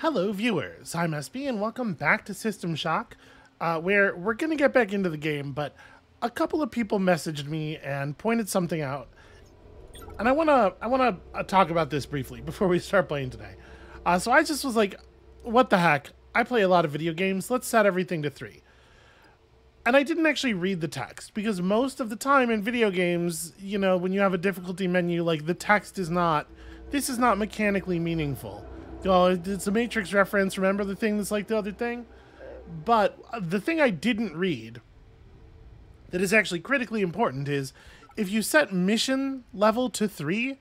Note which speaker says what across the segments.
Speaker 1: Hello viewers, I'm SB and welcome back to System Shock, where we're going to get back into the game, but a couple of people messaged me and pointed something out, and I want to talk about this briefly before we start playing today. So I just was like, what the heck, I play a lot of video games, let's set everything to 3. And I didn't actually read the text, because most of the time in video games, you know, when you have a difficulty menu, like, the text is not, this is not mechanically meaningful. Oh, it's a Matrix reference, remember the thing that's like the other thing? But the thing I didn't read that is actually critically important is if you set mission level to 3,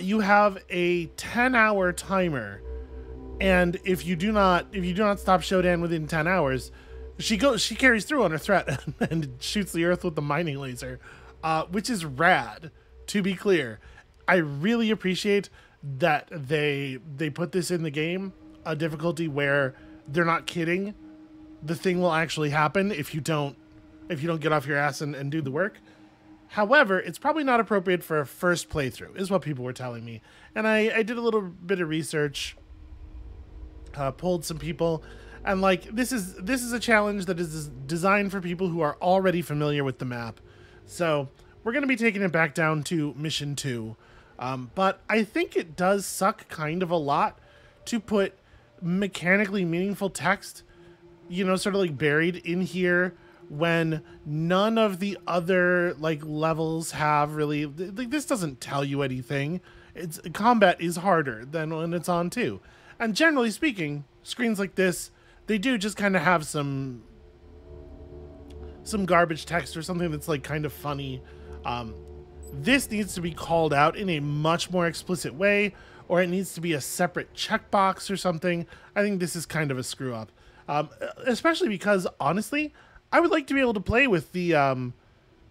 Speaker 1: you have a 10-hour timer, and if you do not stop Shodan within 10 hours, she carries through on her threat and shoots the earth with the mining laser, which is rad, to be clear. I really appreciate that they put this in the game, a difficulty where they're not kidding. The thing will actually happen if you don't get off your ass and do the work. However, it's probably not appropriate for a first playthrough, is what people were telling me. And I did a little bit of research, polled some people, and like this is a challenge that is designed for people who are already familiar with the map. So we're going to be taking it back down to mission 2. But I think it does suck kind of a lot to put mechanically meaningful text, you know, sort of like buried in here when none of the other like levels have really, like, this doesn't tell you anything. Combat is harder than when it's on 2. And generally speaking, screens like this, they do just kind of have some garbage text or something that's like kind of funny. This needs to be called out in a much more explicit way, or it needs to be a separate checkbox or something. I think this is kind of a screw up, especially because, honestly, I would like to be able to play with the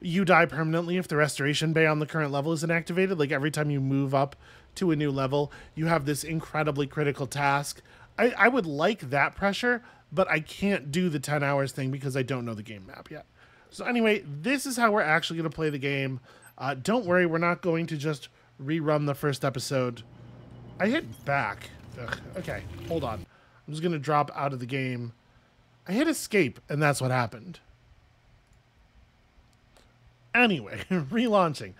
Speaker 1: you die permanently if the restoration bay on the current level isn't activated. Like, every time you move up to a new level, you have this incredibly critical task. I would like that pressure, but I can't do the 10 hours thing because I don't know the game map yet. So anyway, this is how we're actually going to play the game. Don't worry, we're not going to just rerun the first episode. I hit back. Ugh, okay, hold on. I'm just going to drop out of the game. I hit escape, and that's what happened. Anyway, relaunching.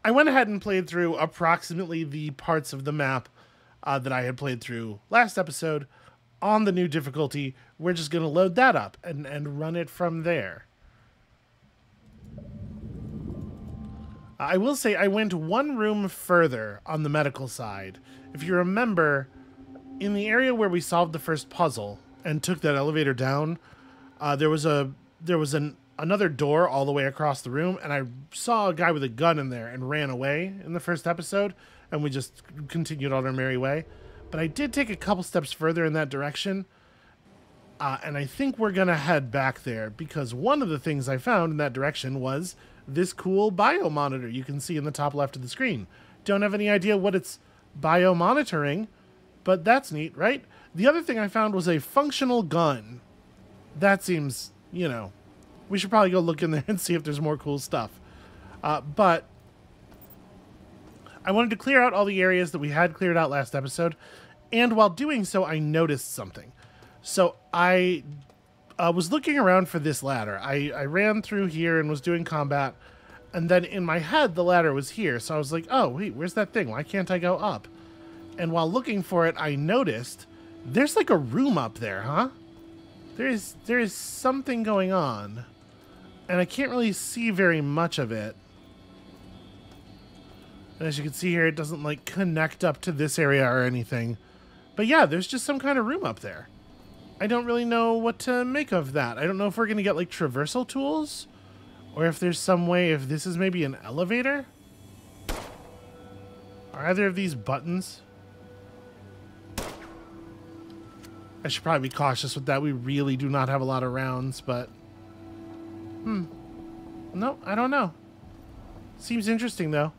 Speaker 1: I went ahead and played through approximately the parts of the map that I had played through last episode on the new difficulty. We're just going to load that up and run it from there. I will say I went one room further on the medical side. If you remember, in the area where we solved the first puzzle and took that elevator down, there was another door all the way across the room, and I saw a guy with a gun in there and ran away in the first episode, and we just continued on our merry way. But I did take a couple steps further in that direction, and I think we're going to head back there, because one of the things I found in that direction was this cool bio monitor you can see in the top left of the screen. Don't have any idea what it's bio monitoring, but that's neat, right? The other thing I found was a functional gun. That seems, you know, we should probably go look in there and see if there's more cool stuff. But I wanted to clear out all the areas that we had cleared out last episode, and while doing so, I noticed something. So I was looking around for this ladder. I ran through here and was doing combat, and then in my head the ladder was here, so I was like, oh wait, where's that thing? Why can't I go up? And while looking for it, I noticed there's like a room up there, huh? There is something going on, and I can't really see very much of it. And as you can see here, it doesn't like connect up to this area or anything. But yeah, there's just some kind of room up there. I don't really know what to make of that. I don't know if we're going to get like traversal tools, or if there's some way, if this is maybe an elevator. Are either of these buttons? I should probably be cautious with that. We really do not have a lot of rounds, but no, I don't know. Seems interesting though.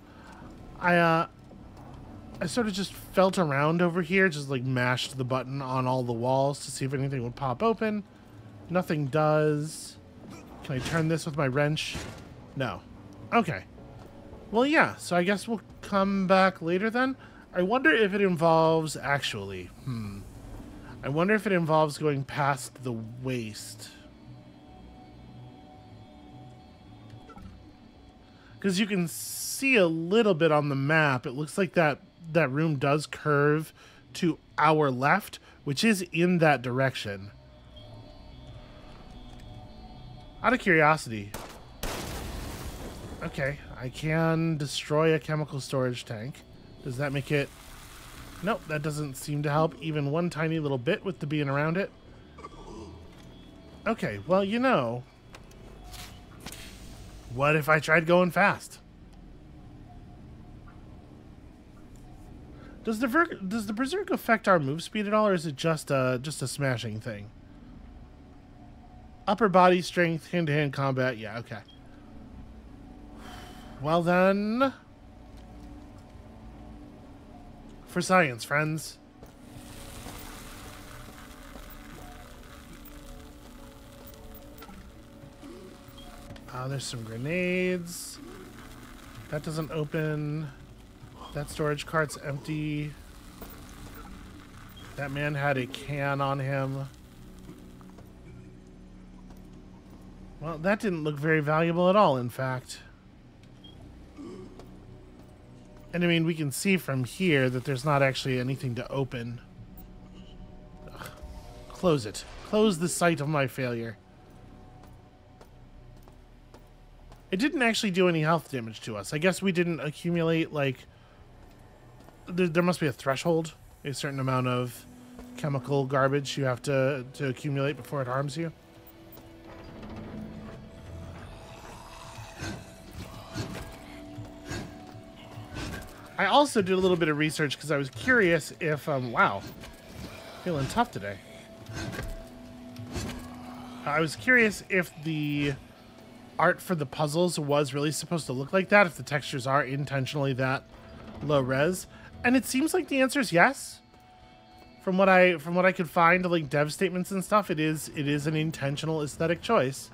Speaker 1: I sort of just felt around over here, just like mashed the button on all the walls to see if anything would pop open. Nothing does. Can I turn this with my wrench? No. Okay. Well, yeah, so I guess we'll come back later then. I wonder if it involves actually, I wonder if it involves going past the waist. Because you can see a little bit on the map. It looks like that room does curve to our left, which is in that direction. Out of curiosity. Okay, I can destroy a chemical storage tank. Does that make it... Nope, that doesn't seem to help even one tiny little bit with the being around it. Okay, well, you know... What if I tried going fast? Does the Berserk affect our move speed at all, or is it just a smashing thing? Upper body strength, hand-to-hand combat. Yeah, okay. Well then, for science, friends. There's some grenades. That doesn't open. That storage cart's empty. That man had a can on him. Well, that didn't look very valuable at all, in fact. And I mean, we can see from here that there's not actually anything to open. Ugh. Close it. Close the site of my failure. It didn't actually do any health damage to us. I guess we didn't accumulate, like... There must be a threshold. A certain amount of chemical garbage you have to accumulate before it harms you. I also did a little bit of research because I was curious if, wow, feeling tough today. I was curious if the art for the puzzles was really supposed to look like that, if the textures are intentionally that low res, and it seems like the answer is yes. From what I could find, like dev statements and stuff, it is an intentional aesthetic choice.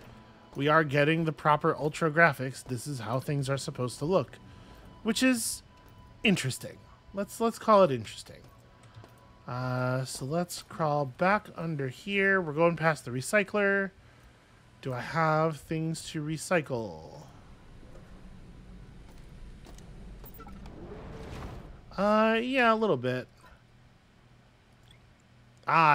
Speaker 1: We are getting the proper ultra graphics. This is how things are supposed to look, which is interesting. Let's call it interesting. So let's crawl back under here. We're going past the recycler. Do I have things to recycle? Yeah, a little bit.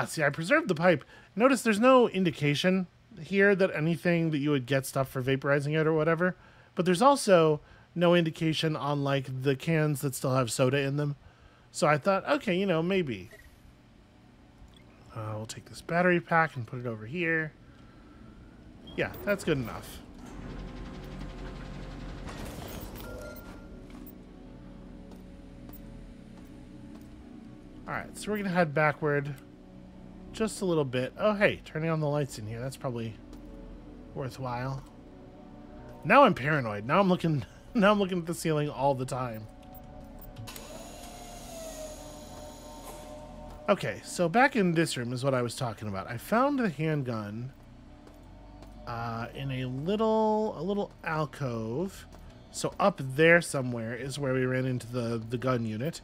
Speaker 1: See, I preserved the pipe. Notice there's no indication here that anything that you would get stuff for vaporizing it or whatever. But there's also no indication on, like, the cans that still have soda in them. So I thought, okay, you know, maybe. We'll take this battery pack and put it over here. Yeah, that's good enough. Alright, so we're going to head backward just a little bit. Oh, hey, turning on the lights in here. That's probably worthwhile. Now I'm paranoid. Now I'm looking at the ceiling all the time. Okay, so back in this room is what I was talking about. I found the handgun in a little alcove. So up there somewhere is where we ran into the gun unit.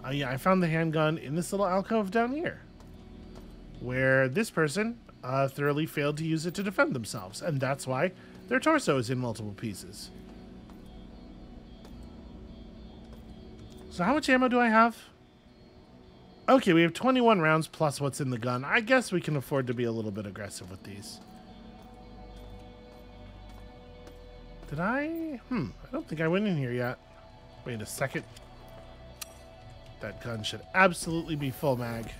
Speaker 1: Yeah, I found the handgun in this little alcove down here, where this person thoroughly failed to use it to defend themselves, and that's why their torso is in multiple pieces. So how much ammo do I have? Okay, we have 21 rounds plus what's in the gun. I guess we can afford to be a little bit aggressive with these. Did I? I don't think I went in here yet. Wait a second. That gun should absolutely be full mag.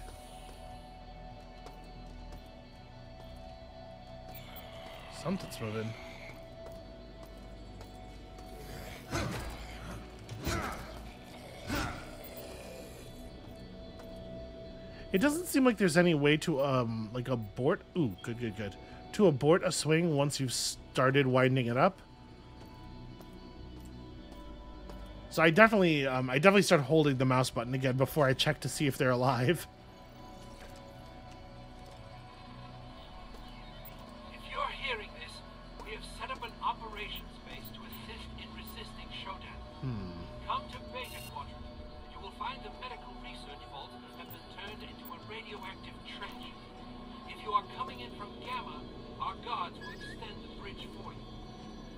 Speaker 1: Something's moving. It doesn't seem like there's any way to like abort. Ooh, good. To abort a swing once you've started winding it up. So I definitely start holding the mouse button again before I check to see if they're alive.
Speaker 2: If you're hearing this, we have set up an operations base to assist in resisting Shodan. Come to Beta Quadrant, and you will find the medical research vault has been turned into a radioactive in from Gamma, our guards will extend the bridge for you.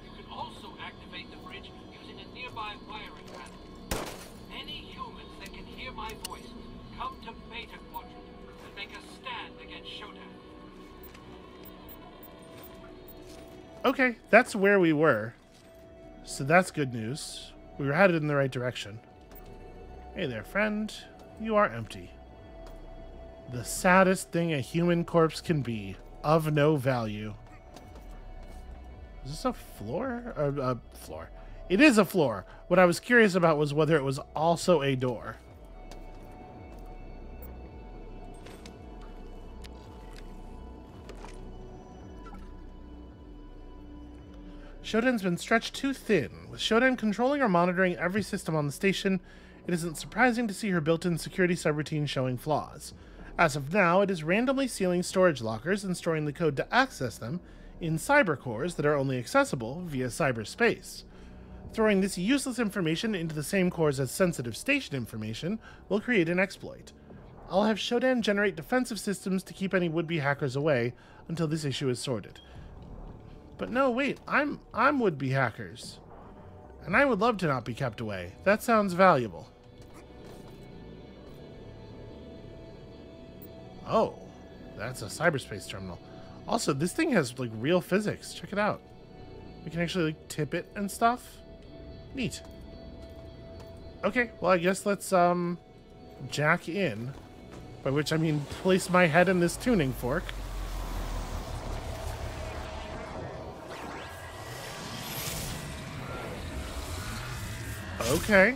Speaker 2: You can also activate the bridge using a nearby wiring panel. Any humans that can hear my voice, come to Beta Quadrant and make a stand against Shodan.
Speaker 1: Okay, that's where we were. So that's good news. We were headed in the right direction. Hey there, friend. You are empty. The saddest thing a human corpse can be. Of no value. Is this a floor? Or a floor? It is a floor. What I was curious about was whether it was also a door. Shodan's been stretched too thin. With Shodan controlling or monitoring every system on the station, it isn't surprising to see her built-in security subroutine showing flaws. As of now, it is randomly sealing storage lockers and storing the code to access them in cyber cores that are only accessible via cyberspace. Throwing this useless information into the same cores as sensitive station information will create an exploit. I'll have Shodan generate defensive systems to keep any would-be hackers away until this issue is sorted. But no, wait, I'm would-be hackers. And I would love to not be kept away. That sounds valuable. Oh, that's a cyberspace terminal. Also, this thing has, like, real physics. Check it out. We can actually, like, tip it and stuff. Neat. Okay, well, I guess let's, jack in. By which I mean place my head in this tuning fork. Okay.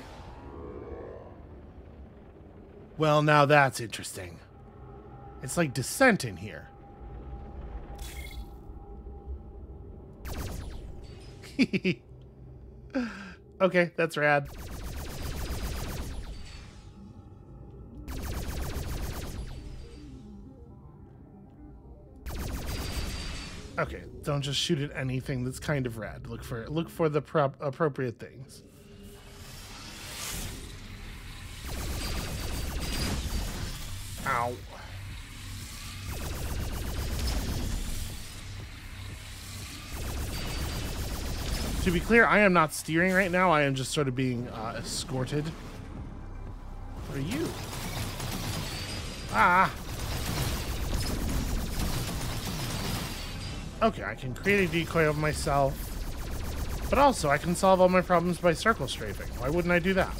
Speaker 1: Well, now that's interesting. It's like Descent in here. Okay, that's rad. Okay, don't just shoot at anything that's kind of rad. Look for the appropriate things. Ow. To be clear, I am not steering right now. I am just sort of being escorted. What are you? Ah. Okay, I can create a decoy of myself. But also, I can solve all my problems by circle strafing. Why wouldn't I do that?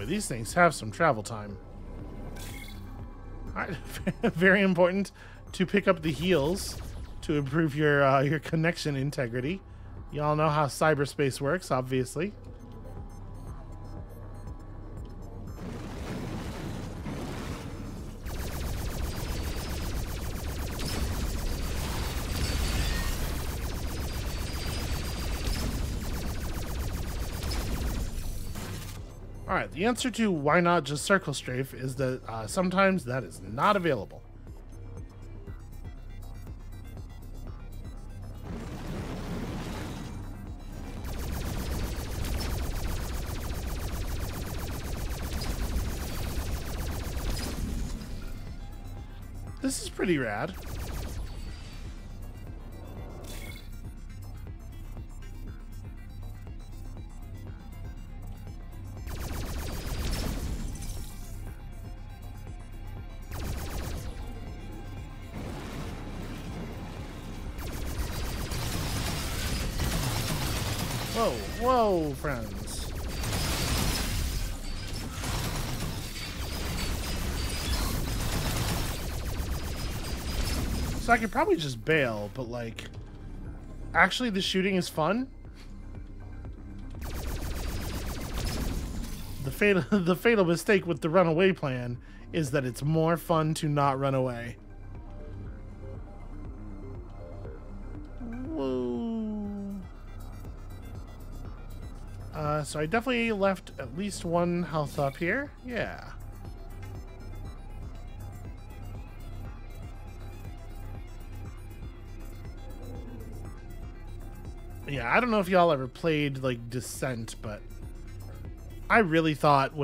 Speaker 1: These things have some travel time. Alright, very important to pick up the heals to improve your connection integrity. Y'all know how cyberspace works, obviously. Alright, the answer to why not just circle strafe is that sometimes that is not available. This is pretty rad. Whoa, whoa, friends. So I could probably just bail, but like, actually the shooting is fun. The fatal mistake with the runaway plan is that it's more fun to not run away. So I definitely left at least one health up here. Yeah. Yeah, I don't know if y'all ever played like Descent, but I really thought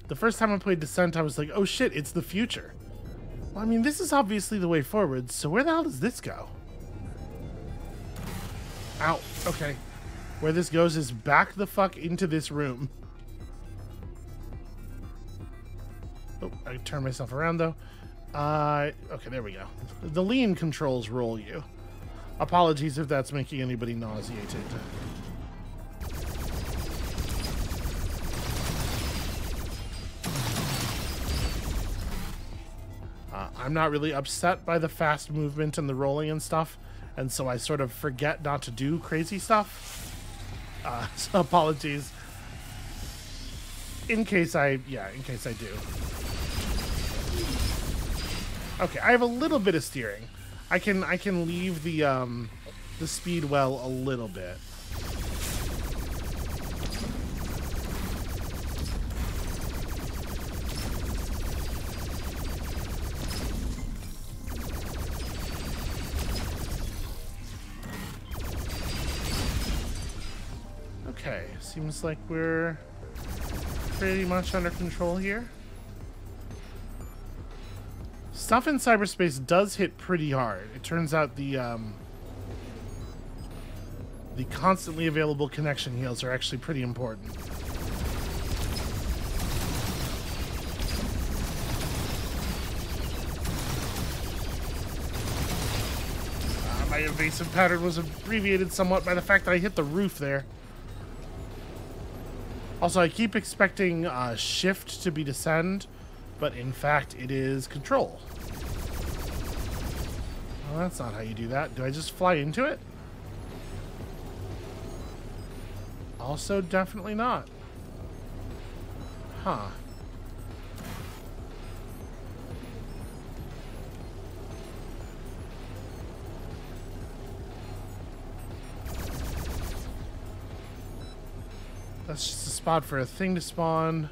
Speaker 1: the first time I played Descent, I was like, oh shit, it's the future. Well, I mean, this is obviously the way forward, so where the hell does this go? Ow, okay. Where this goes is back the fuck into this room. Oh, I turn myself around though. Okay, there we go. The lean controls roll you. Apologies if that's making anybody nauseated. I'm not really upset by the fast movement and the rolling and stuff, and so I sort of forget not to do crazy stuff. So apologies. In case I do. Okay, I have a little bit of steering. I can leave the speed well a little bit. Okay, seems like we're pretty much under control here. Stuff in cyberspace does hit pretty hard. It turns out the constantly available connection heals are actually pretty important. My evasive pattern was abbreviated somewhat by the fact that I hit the roof there. Also, I keep expecting shift to be descend, but in fact it is control. Well, that's not how you do that. Do I just fly into it? Also, definitely not. Huh. That's just a spot for a thing to spawn.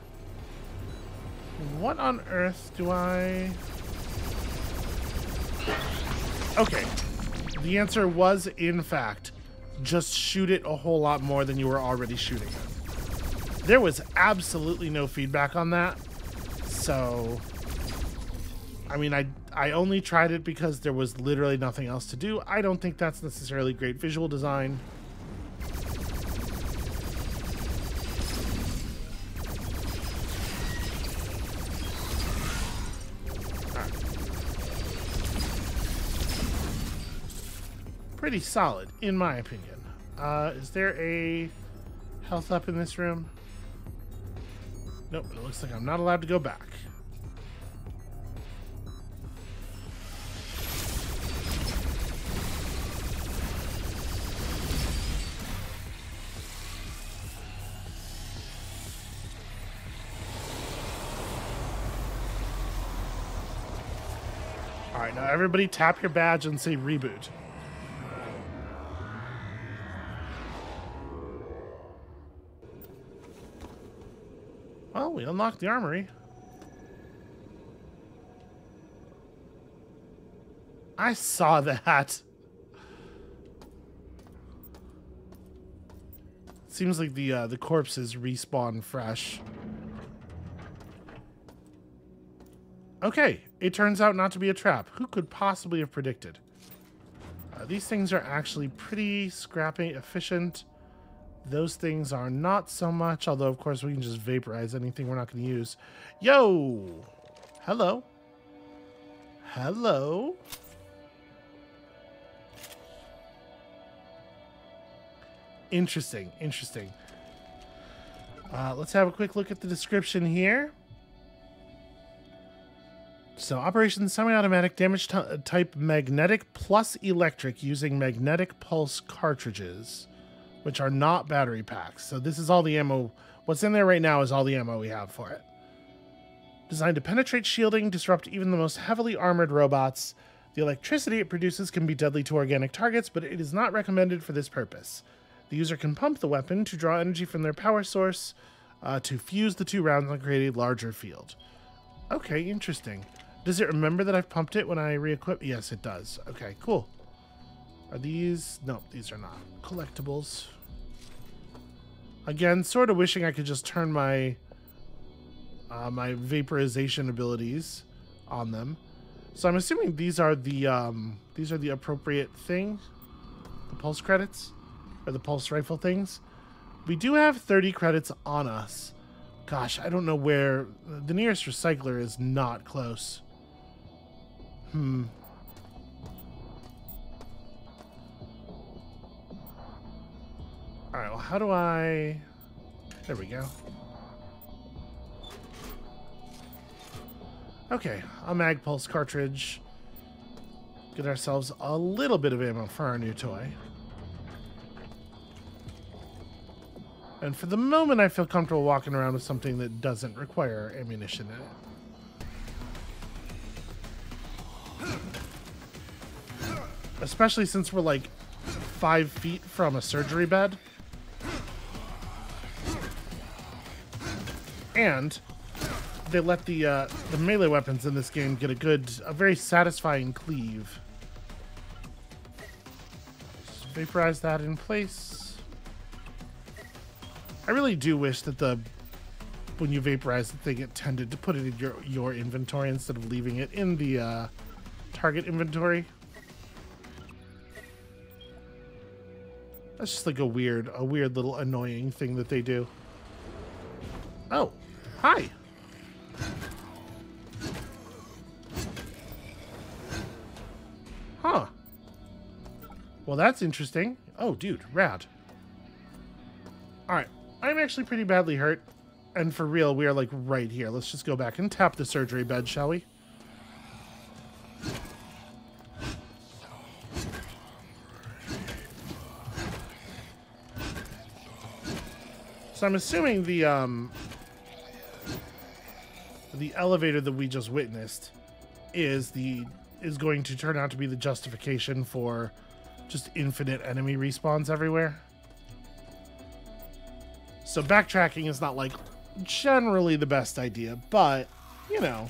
Speaker 1: What on earth do I... Okay. The answer was, in fact, just shoot it a whole lot more than you were already shooting it. There was absolutely no feedback on that. So, I mean, I only tried it because there was literally nothing else to do. I don't think that's necessarily great visual design. Pretty solid, in my opinion. Is there a health up in this room? Nope, it looks like I'm not allowed to go back. Alright, now everybody tap your badge and say reboot. Well, we unlocked the armory. I saw that. Seems like the corpses respawn fresh. Okay, it turns out not to be a trap. Who could possibly have predicted? These things are actually pretty scrappy efficient. Those things are not so much, although of course we can just vaporize anything we're not going to use. Yo! Hello. Hello. Interesting, interesting. Let's have a quick look at the description here. So, Operation Semi-Automatic Damage Type Magnetic plus Electric using magnetic pulse cartridges, which are not battery packs. So this is all the ammo. What's in there right now is all the ammo we have for it. Designed to penetrate shielding, disrupt even the most heavily armored robots. The electricity it produces can be deadly to organic targets, but it is not recommended for this purpose. The user can pump the weapon to draw energy from their power source to fuse the two rounds and create a larger field. Okay, interesting. Does it remember that I've pumped it when I re-equip? Yes, it does. Okay, cool. Are these? No, these are not. Collectibles. Again, sort of wishing I could just turn my my vaporization abilities on them. So I'm assuming these are the appropriate thing, the pulse credits, or the pulse rifle things. We do have 30 credits on us. Gosh, I don't know where the nearest recycler is. Not close. All right. Well, how do I? There we go. Okay, a mag pulse cartridge. Get ourselves a little bit of ammo for our new toy. And for the moment, I feel comfortable walking around with something that doesn't require ammunition in it. Especially since we're like 5 feet from a surgery bed. And they let the melee weapons in this game get a very satisfying cleave. Just vaporize that in place. I really do wish that when you vaporize the thing, it tended to put it in your inventory instead of leaving it in the target inventory. That's just like a weird little annoying thing that they do. Oh, hi. Huh. Well, that's interesting. Oh, dude, rad. Alright, I'm actually pretty badly hurt. And for real, we are like right here. Let's just go back and tap the surgery bed, shall we? So I'm assuming the elevator that we just witnessed is going to turn out to be the justification for just infinite enemy respawns everywhere. So backtracking is not like generally the best idea, but you know,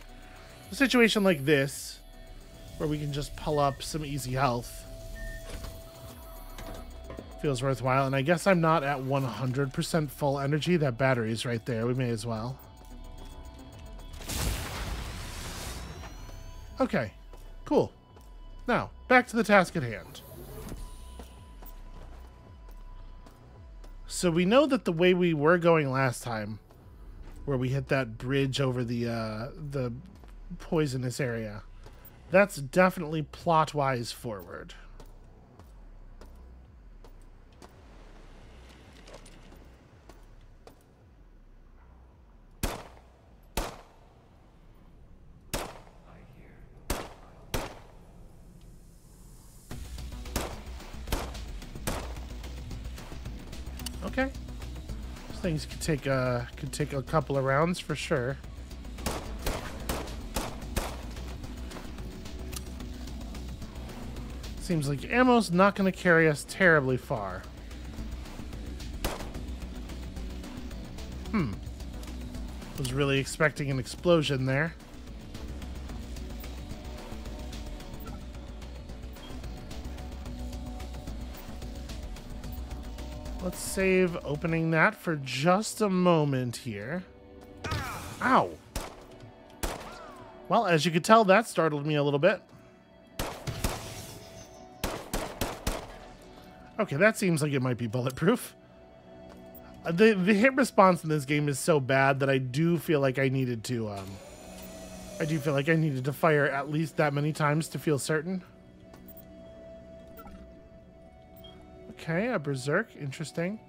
Speaker 1: a situation like this where we can just pull up some easy health feels worthwhile. And I guess I'm not at 100% full energy. That battery's right there. We may as well. Okay, cool. Now, back to the task at hand. So we know that the way we were going last time, where we hit that bridge over the poisonous area, that's definitely plot-wise forward. Okay. These things could take a couple of rounds for sure. Seems like ammo's not going to carry us terribly far. Was really expecting an explosion there. Let's save opening that for just a moment here. Ow! Well, as you could tell, that startled me a little bit. Okay, that seems like it might be bulletproof. The hit response in this game is so bad that I do feel like I needed to fire at least that many times to feel certain. Okay, a berserk, interesting.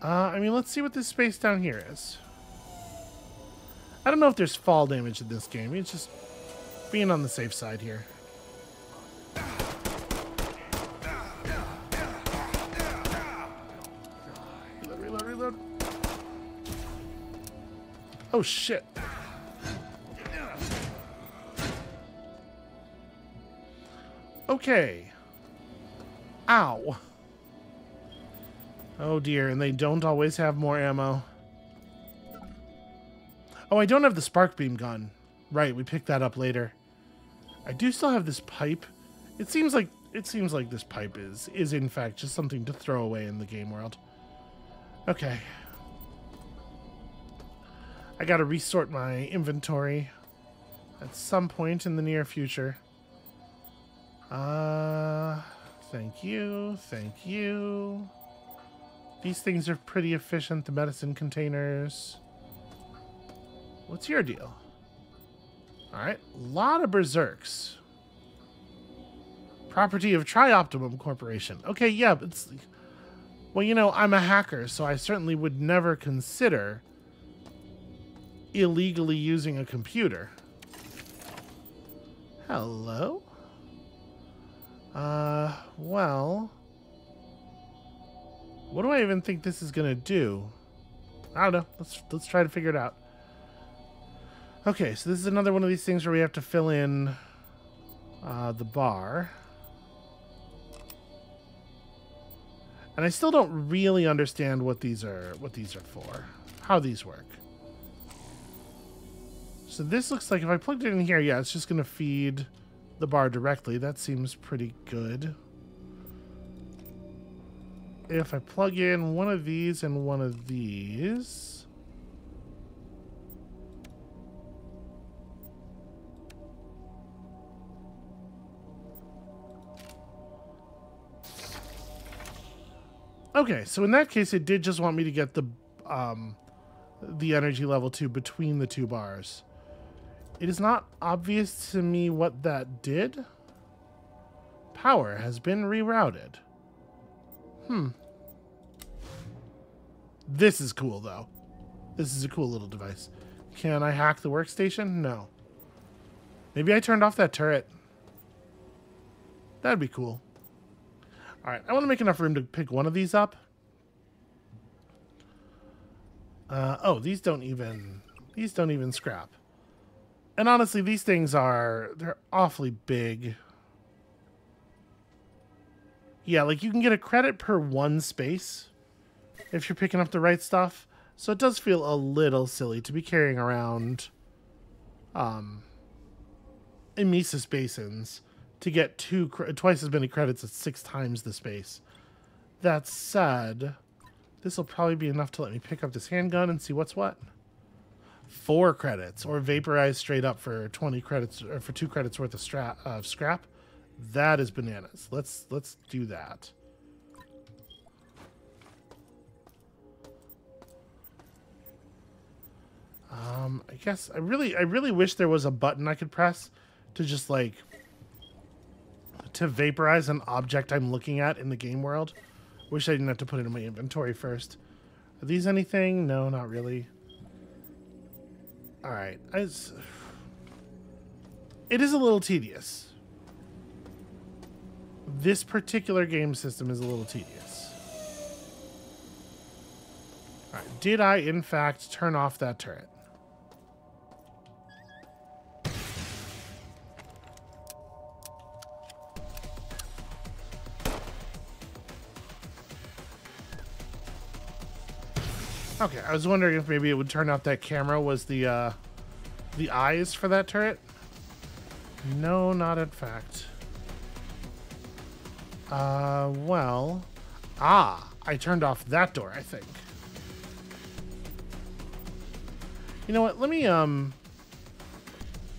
Speaker 1: I mean, let's see what this space down here is. I don't know if there's fall damage in this game. It's just being on the safe side here. Reload, reload. Oh, shit. Okay. Ow. Oh dear, and they don't always have more ammo. Oh, I don't have the spark beam gun. Right, we picked that up later. I do still have this pipe. It seems like it seems like this pipe is in fact just something to throw away in the game world. Okay. I gotta resort my inventory at some point in the near future. Thank you. Thank you. These things are pretty efficient, the medicine containers. What's your deal? Alright, a lot of berserks. Property of Trioptimum Corporation. Okay, yeah, but it's... Well, you know, I'm a hacker, so I certainly would never consider illegally using a computer. Hello? Well... What do I even think this is gonna do? I don't know. Let's try to figure it out. Okay, so this is another one of these things where we have to fill in the bar. And I still don't really understand what these are for. How these work. So this looks like if I plugged it in here, yeah, it's just gonna feed the bar directly. That seems pretty good. If I plug in one of these and one of these... Okay, so in that case, it did just want me to get the energy level 2 between the two bars. It is not obvious to me what that did. Power has been rerouted. This is cool, though. This is a cool little device. Can I hack the workstation? No. Maybe I turned off that turret. That'd be cool. Alright, I want to make enough room to pick one of these up. Oh, these don't even scrap. And honestly, these things they're awfully big. Yeah, like you can get a credit per one space if you're picking up the right stuff. So it does feel a little silly to be carrying around emesis basins to get twice as many credits at 6 times the space. That said, this will probably be enough to let me pick up this handgun and see what's what. 4 credits, or vaporize straight up for 20 credits, or for 2 credits worth of scrap. That is bananas. Let's do that. I guess I really wish there was a button I could press to just like to vaporize an object I'm looking at in the game world. Wish I didn't have to put it in my inventory first. Are these anything? No, not really. All right, it is a little tedious. This particular game system is a little tedious. All right, did I in fact turn off that turret? Okay, I was wondering if maybe it would turn out that camera was the eyes for that turret. No, not in fact. Well... I turned off that door, I think. You know what, let me,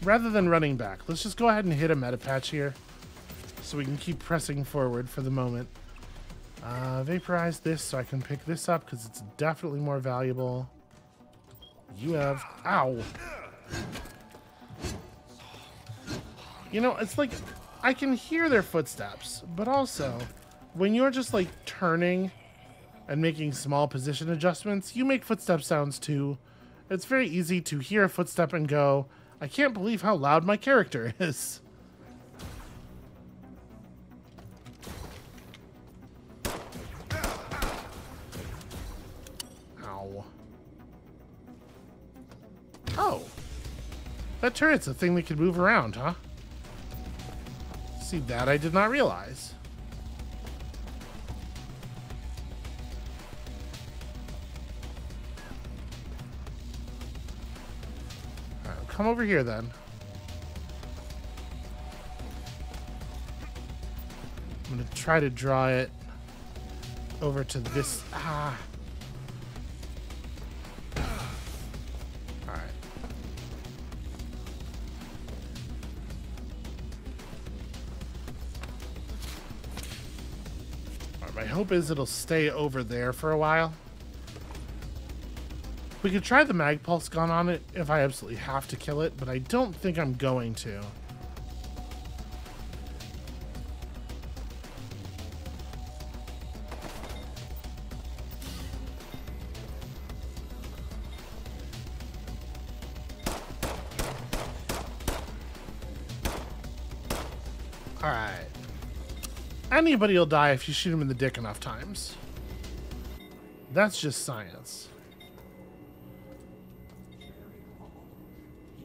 Speaker 1: rather than running back, let's just go ahead and hit a meta patch here so we can keep pressing forward for the moment. Vaporize this so I can pick this up because it's definitely more valuable. You have... Ow! You know, it's like I can hear their footsteps, but also when you're just like turning and making small position adjustments, you make footstep sounds too. It's very easy to hear a footstep and go, I can't believe how loud my character is. Ow. Oh. That turret's a thing that can move around, huh? See, that I did not realize. All right, come over here then. try to draw it over to this. Ah. All right. All right. My hope is it'll stay over there for a while. We could try the mag pulse gun on it if I absolutely have to kill it, but I don't think I'm going to. Alright. Anybody will die if you shoot him in the dick enough times. That's just science.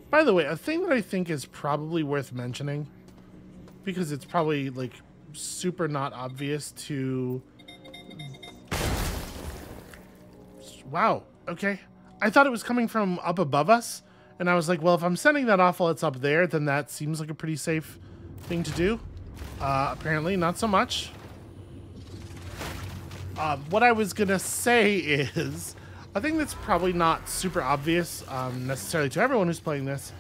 Speaker 1: By the way, a thing that I think is probably worth mentioning, because it's probably, like, super not obvious to... Wow, okay. I thought it was coming from up above us, and I was like, well, if I'm sending that off while it's up there, then that seems like a pretty safe thing to do. Apparently, not so much. What I was gonna say is... I think that's probably not super obvious necessarily to everyone who's playing this,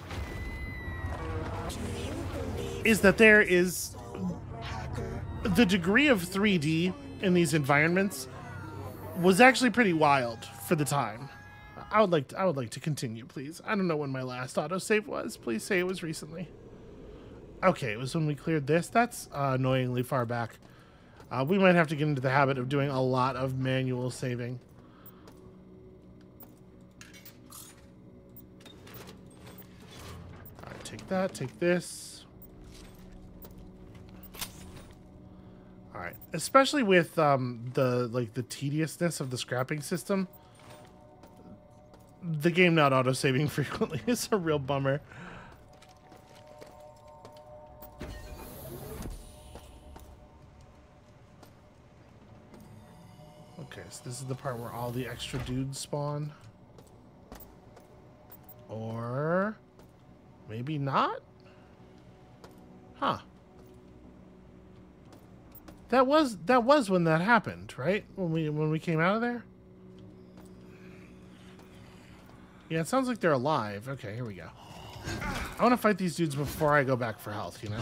Speaker 1: is that there is the degree of 3D in these environments was actually pretty wild for the time. I would like to continue, please. I don't know when my last autosave was. Please say it was recently. Okay, it was when we cleared this. That's annoyingly far back. We might have to get into the habit of doing a lot of manual saving. Take that, take this. All right, especially with the tediousness of the scrapping system, the game not auto-saving frequently is a real bummer. Okay, so this is the part where all the extra dudes spawn. Or... maybe not? Huh. That was when that happened, right? When we came out of there? Yeah, it sounds like they're alive. Okay, here we go. I want to fight these dudes before I go back for health, you know?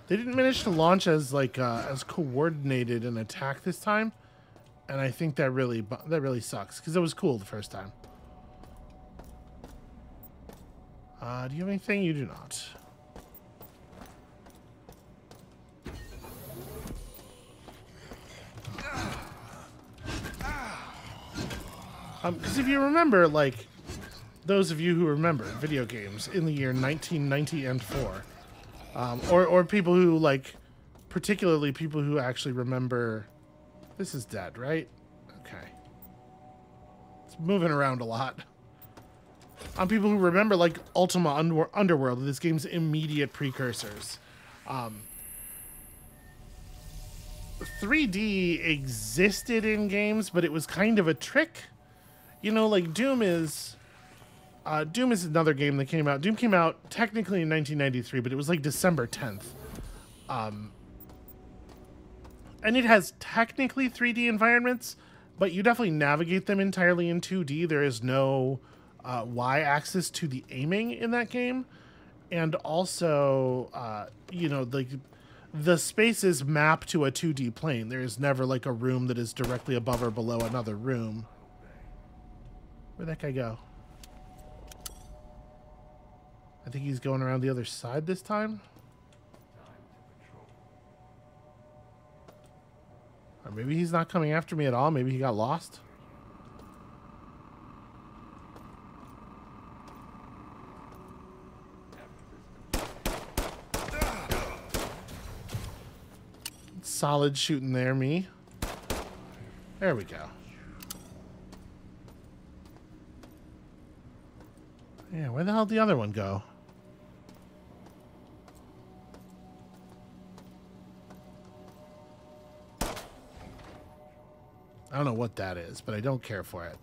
Speaker 1: They didn't manage to launch as like as coordinated an attack this time. And I think that really sucks, because it was cool the first time. Do you have anything? You do not. Because if you remember, like, those of you who remember video games in the year 1990 and 4, or people who, like, particularly people who actually remember... This is dead, right? Okay. It's moving around a lot. On people who remember, like, Ultima Underworld, this game's immediate precursors. 3D existed in games, but it was kind of a trick. You know, like, Doom is another game that came out. Doom came out technically in 1993, but it was, like, December 10th. And it has technically 3D environments, but you definitely navigate them entirely in 2D. There is no Y-axis to the aiming in that game. And also, you know, the spaces map to a 2D plane. There is never, like, a room that is directly above or below another room. Where'd that guy go? I think he's going around the other side this time. Or maybe he's not coming after me at all. Maybe he got lost. Solid shooting there, me. There we go. Yeah, where the hell did the other one go? I don't know what that is, but I don't care for it.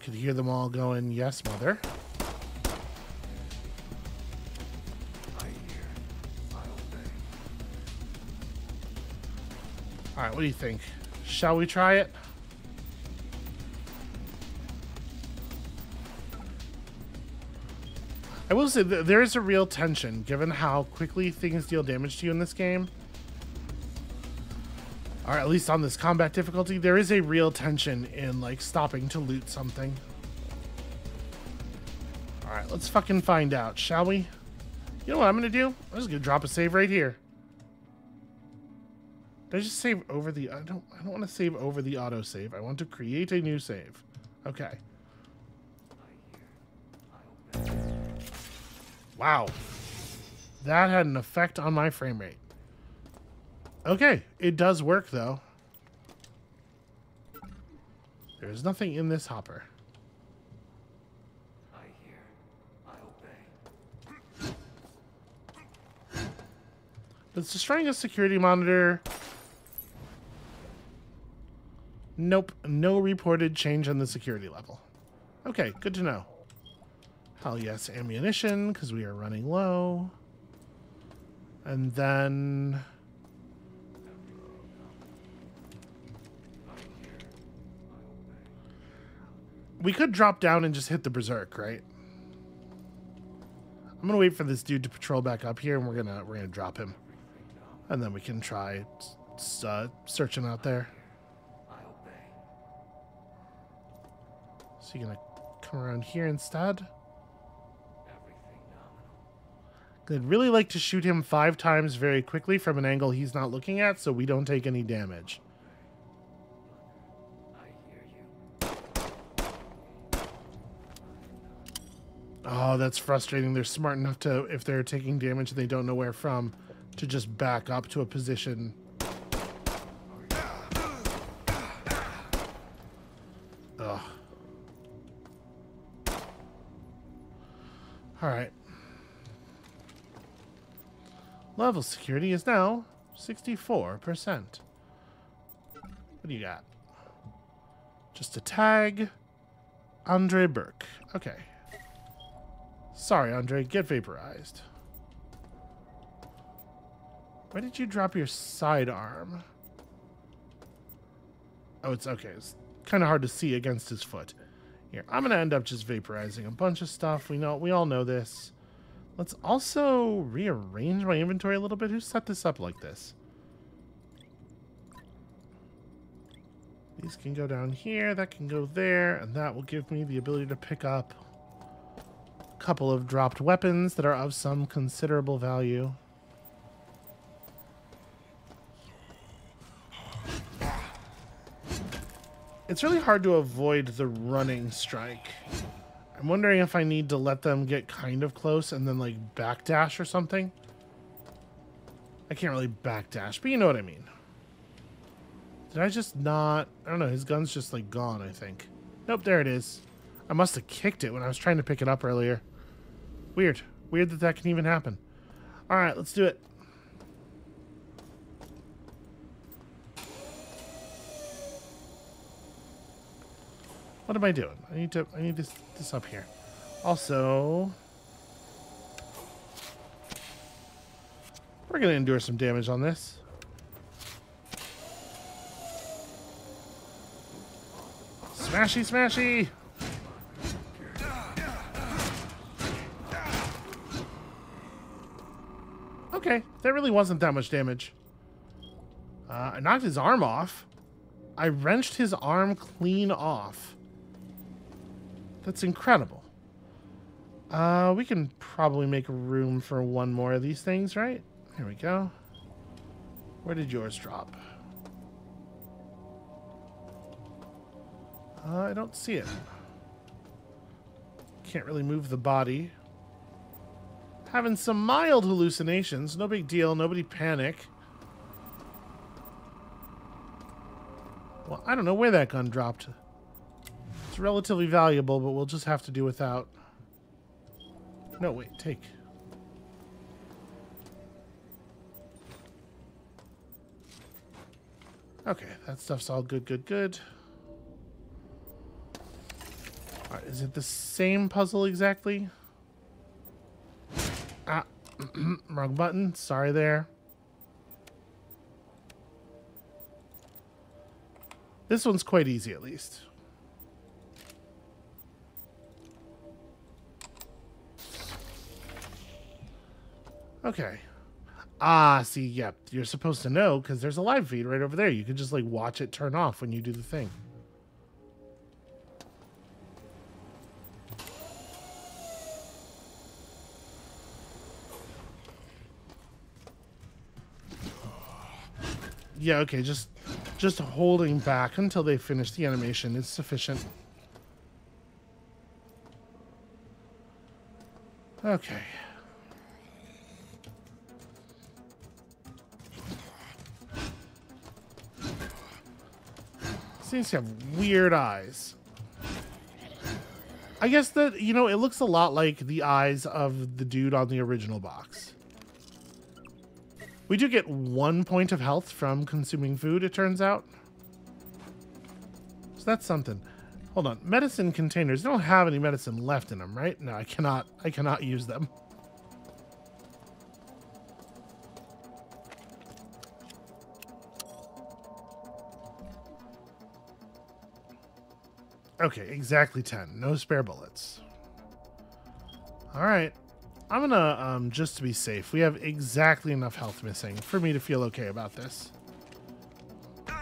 Speaker 1: Could hear them all going, yes, mother. All right, what do you think? Shall we try it? I will say that there is a real tension, given how quickly things deal damage to you in this game. Or at least on this combat difficulty, there is a real tension in, like, stopping to loot something. Alright, let's fucking find out, shall we? You know what I'm gonna do? I'm just gonna drop a save right here. Did I just save over the... I don't want to save over the autosave. I want to create a new save. Okay. Wow. That had an effect on my frame rate. Okay, it does work though. There's nothing in this hopper.
Speaker 2: I hear, I obey.
Speaker 1: It's destroying a security monitor. Nope, no reported change on the security level. Okay, good to know. Hell yes, ammunition, because we are running low. And then... we could drop down and just hit the berserk, right? I'm gonna wait for this dude to patrol back up here, and we're gonna drop him, and then we can try searching out there. So you're gonna come around here instead. I'd really like to shoot him 5 times very quickly from an angle he's not looking at, so we don't take any damage. Oh, that's frustrating. They're smart enough to, if they're taking damage and they don't know where from, to just back up to a position. Ugh. Alright. Level security is now 64%. What do you got? Just a tag. Andre Burke. Okay. Sorry, Andre. Get vaporized. Why did you drop your sidearm? Oh, it's okay. It's kind of hard to see against his foot. Here, I'm going to end up just vaporizing a bunch of stuff. We all know this. Let's also rearrange my inventory a little bit. Who set this up like this? These can go down here. That can go there. And that will give me the ability to pick up a couple of dropped weapons that are of some considerable value. It's really hard to avoid the running strike. I'm wondering if I need to let them get kind of close and then, like, backdash or something. I can't really backdash, but you know what I mean. Did I just not... I don't know, his gun's just, like, gone, I think. Nope, there it is. I must have kicked it when I was trying to pick it up earlier. Weird. Weird that that can even happen. Alright, let's do it. What am I doing? I need this up here. Also, we're gonna endure some damage on this. Smashy, smashy! Okay, that really wasn't that much damage. I knocked his arm off. I wrenched his arm clean off. That's incredible. We can probably make room for one more of these things, right? Here we go. Where did yours drop? I don't see it. Can't really move the body. Having some mild hallucinations. No big deal. Nobody panic. Well, I don't know where that gun dropped. It's relatively valuable, but we'll just have to do without. No, wait, take. Okay, that stuff's all good, good, good. Alright, is it the same puzzle exactly? Ah, wrong button. Sorry there. This one's quite easy, at least. Okay. Ah, see, yep. You're supposed to know because there's a live feed right over there. You can just, like, watch it turn off when you do the thing. Yeah, okay, just holding back until they finish the animation is sufficient. Okay. Seems to have weird eyes. I guess that, you know, it looks a lot like the eyes of the dude on the original box. We do get 1 point of health from consuming food, it turns out. So that's something. Hold on. Medicine containers. They don't have any medicine left in them, right? No, I cannot use them. Okay, exactly 10. No spare bullets. All right. I'm gonna, just to be safe, we have exactly enough health missing for me to feel okay about this. It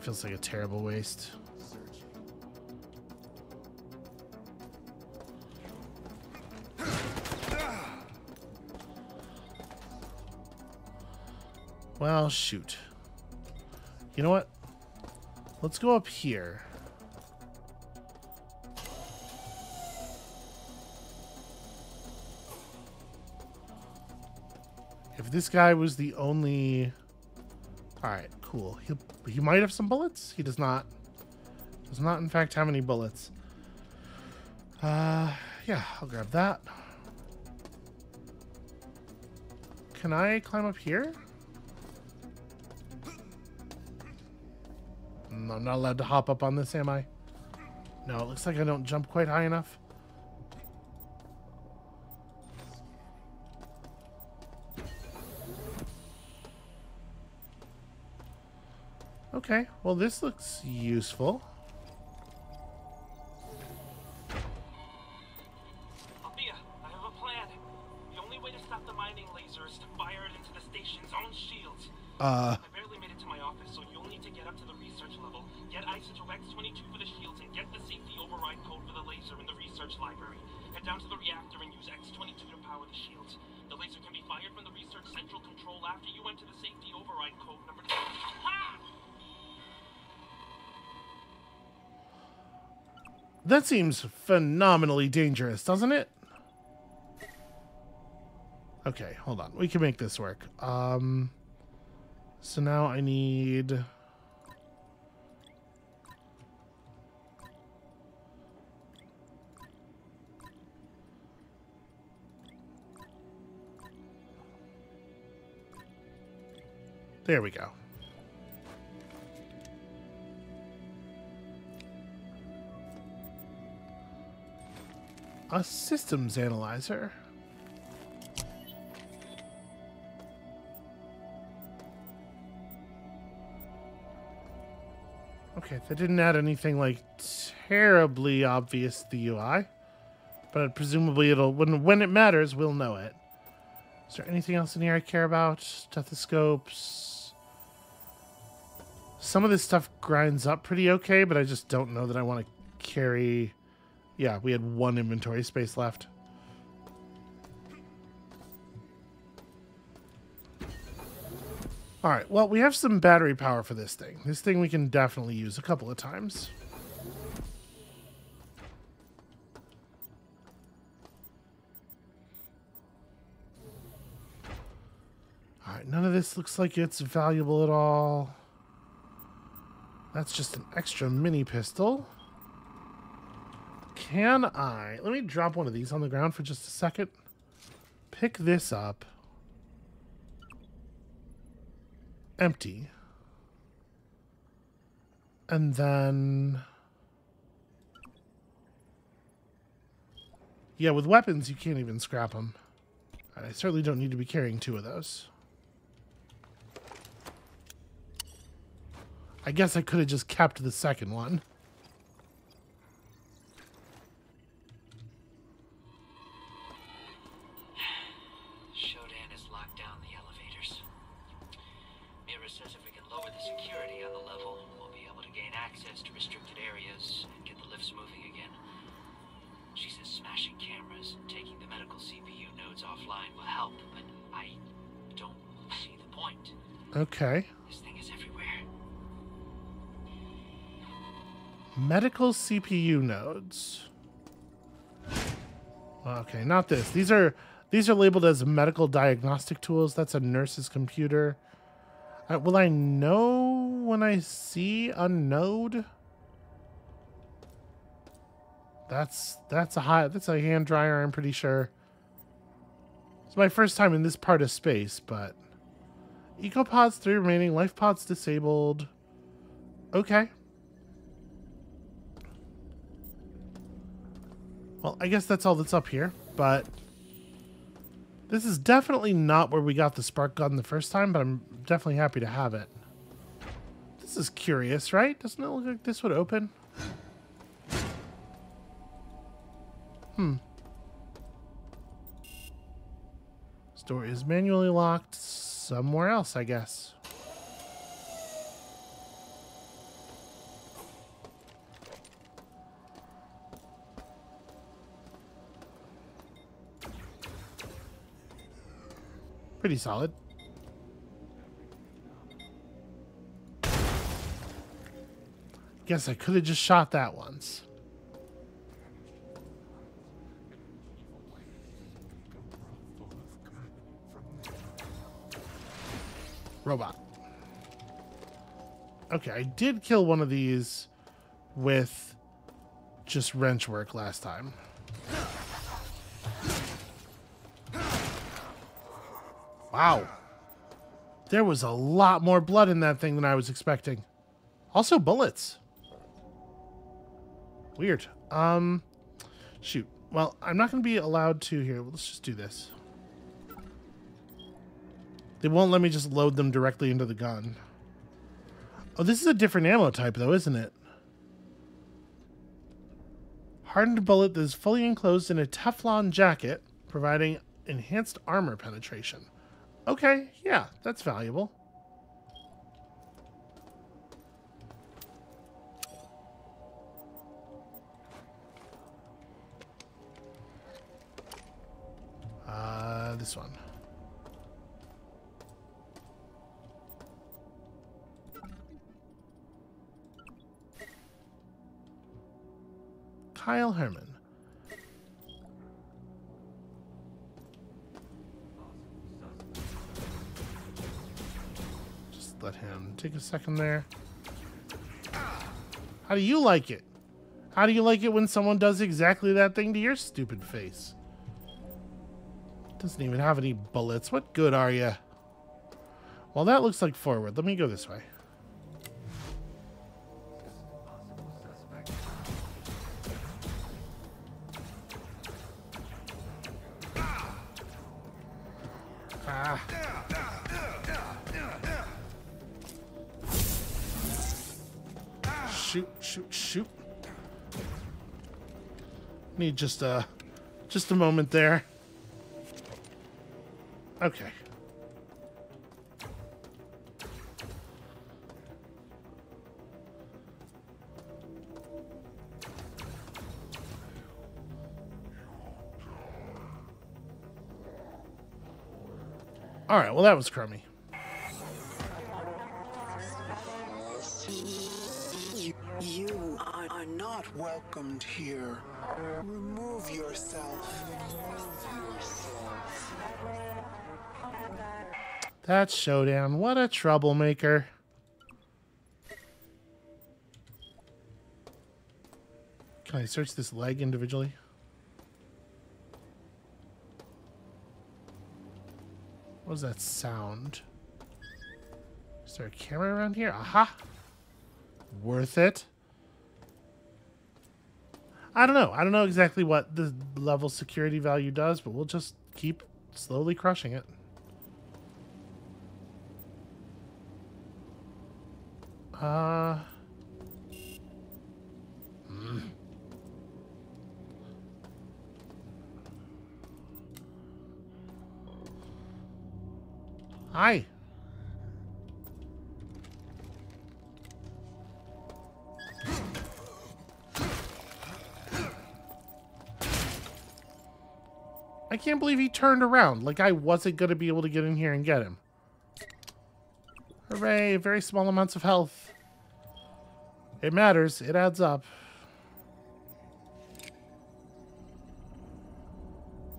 Speaker 1: feels like a terrible waste. Well, shoot. You know what? Let's go up here. If this guy was the only... Alright, cool. He might have some bullets? He does not. Does not, in fact, have any bullets. Yeah, I'll grab that. Can I climb up here? I'm not allowed to hop up on this, am I? No, it looks like I don't jump quite high enough. Okay, well this looks useful.
Speaker 2: Althea, I have a plan. The only way to stop the mining laser is to fire it into the station's own shields. I barely made it to my office, so you'll need to get up to the research level, get isotope X-22 for the shields, and get the safety override code for the laser in the research library. Head down to the reactor and use X-22 to power the shields. The laser can be fired from the research central control after you enter the safety override code number 2. Ha!
Speaker 1: That seems phenomenally dangerous, doesn't it? Okay, hold on. We can make this work. So now I need... There we go. A systems analyzer. Okay, that didn't add anything like terribly obvious to the UI, but presumably it'll when it matters, we'll know it. Is there anything else in here I care about? Stethoscopes. Some of this stuff grinds up pretty okay, but I just don't know that I want to carry. Yeah, we had 1 inventory space left. All right, well, we have some battery power for this thing. This thing we can definitely use a couple of times. All right, none of this looks like it's valuable at all. That's just an extra mini pistol. Can I... Let me drop one of these on the ground for just a second. pick this up. Empty. And then... yeah, with weapons, you can't even scrap them. And I certainly don't need to be carrying 2 of those. I guess I could have just kept the second one.
Speaker 2: Shodan has locked down the elevators. Mira says if we can lower the security on the level, we'll be able to gain access to restricted areas and get the lifts moving again. She says smashing cameras and taking the medical CPU nodes offline will help, but I don't see the point.
Speaker 1: Okay.
Speaker 2: This thing is everywhere.
Speaker 1: Medical CPU nodes. Okay, not this. These are labeled as medical diagnostic tools. That's a nurse's computer. Will I know when I see a node? That's a hand dryer, I'm pretty sure. It's my first time in this part of space, but ecopods 3 remaining, life pods disabled. Okay. Well, I guess that's all that's up here, but this is definitely not where we got the spark gun the first time, but I'm definitely happy to have it. This is curious, right? Doesn't it look like this would open? This door is manually locked somewhere else, I guess. Pretty solid. Guess I could have just shot that once. Robot. Okay, I did kill one of these with just wrench work last time. Wow. There was a lot more blood in that thing than I was expecting. Also bullets. Weird. Shoot. Well, I'm not going to be allowed to here. Let's just do this. They won't let me just load them directly into the gun. Oh, this is a different ammo type, though, isn't it? Hardened bullet that is fully enclosed in a Teflon jacket, providing enhanced armor penetration. Okay, yeah, that's valuable. This one. Kyle Herman. Just let him take a second there. How do you like it? How do you like it when someone does exactly that thing to your stupid face? Doesn't even have any bullets. What good are you? Well, that looks like forward. Let me go this way. Ah. Shoot, shoot, shoot. Need just a moment there. Okay. All right, well, that was crummy.
Speaker 3: You are not welcomed here. Remove yourself.
Speaker 1: That's Showdown. What a troublemaker. Can I search this leg individually? What was that sound? Is there a camera around here? Aha! Worth it. I don't know. I don't know exactly what the level security value does, but we'll just keep slowly crushing it. Hi. I can't believe he turned around. Like I wasn't going to be able to get in here and get him. Hooray, very small amounts of health. It matters. It adds up.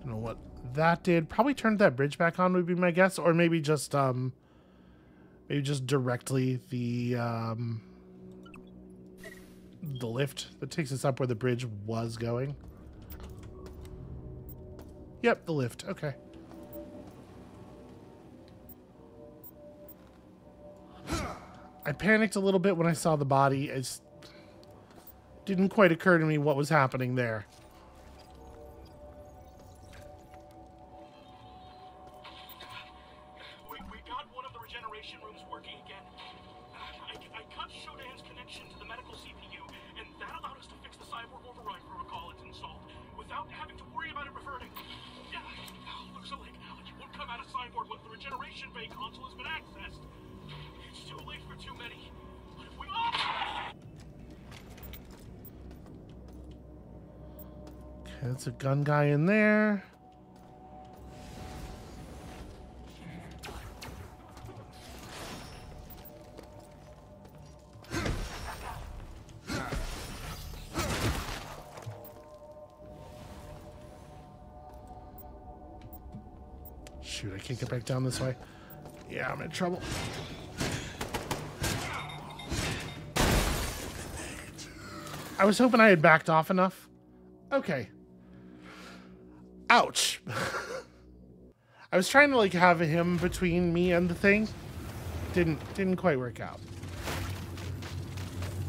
Speaker 1: I don't know what that did. Probably turned that bridge back on would be my guess. Or maybe just directly the lift that takes us up where the bridge was going. Yep, the lift. Okay. I panicked a little bit when I saw the body. It didn't quite occur to me what was happening there.
Speaker 2: We got one of the regeneration rooms working again. I cut Shodan's connection to the medical CPU, and that allowed us to fix the cyborg override protocol it's installed without having to worry about it reverting. Yeah, looks like it won't come out of cyborg once the regeneration bay console has been accessed. It's too late for too many. But if we
Speaker 1: Okay, that's a gun guy in there. Shoot, I can't get back down this way. Yeah, I'm in trouble. I was hoping I had backed off enough. Okay. Ouch. I was trying to like have him between me and the thing. Didn't quite work out.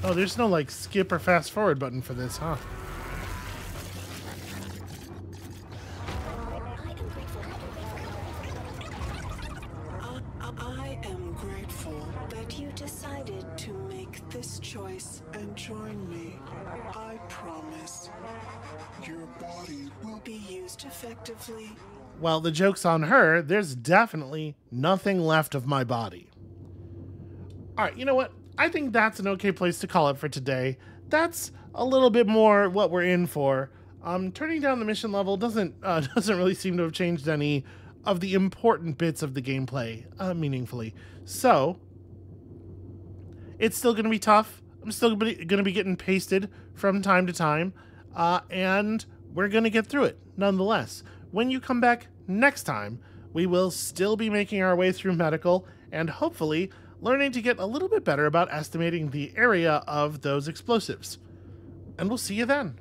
Speaker 1: Oh, there's no like skip or fast forward button for this, huh?
Speaker 3: I am grateful that you decided to make this choice and join me. I promise your body will be used effectively.
Speaker 1: Well, the joke's on her. There's definitely nothing left of my body. All right, you know what? I think that's an okay place to call it for today. That's a little bit more what we're in for. Turning down the mission level doesn't really seem to have changed any of the important bits of the gameplay meaningfully. So, it's still going to be tough. I'm still going to be getting pasted from time to time. And we're going to get through it nonetheless. When you come back next time, we will still be making our way through medical and hopefully learning to get a little bit better about estimating the area of those explosives. And we'll see you then.